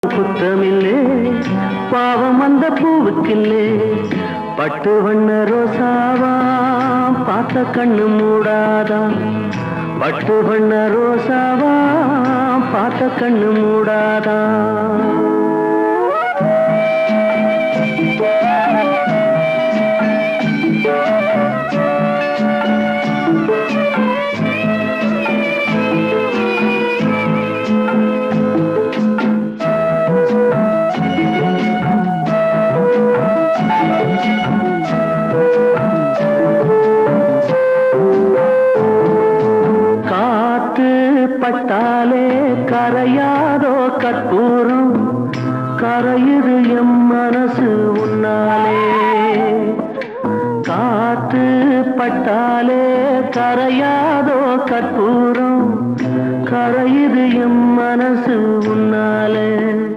குத்தமில்லே பாவம் அந்த பூவுக்கில்லே பட்டு வண்ண ரோசாவா பார்த்த கண்ணு மூடாதா பட்டு வண்ண ரோசாவா பார்த்த கண்ணு மூடாதா பட்டாலே கரையாதோ கற்பூரம் கரையுது எம் மனசு உன்னாலே காத்து பட்டாலே கரையாதோ கற்பூரம் கரையுது எம் மனசு உன்னாலே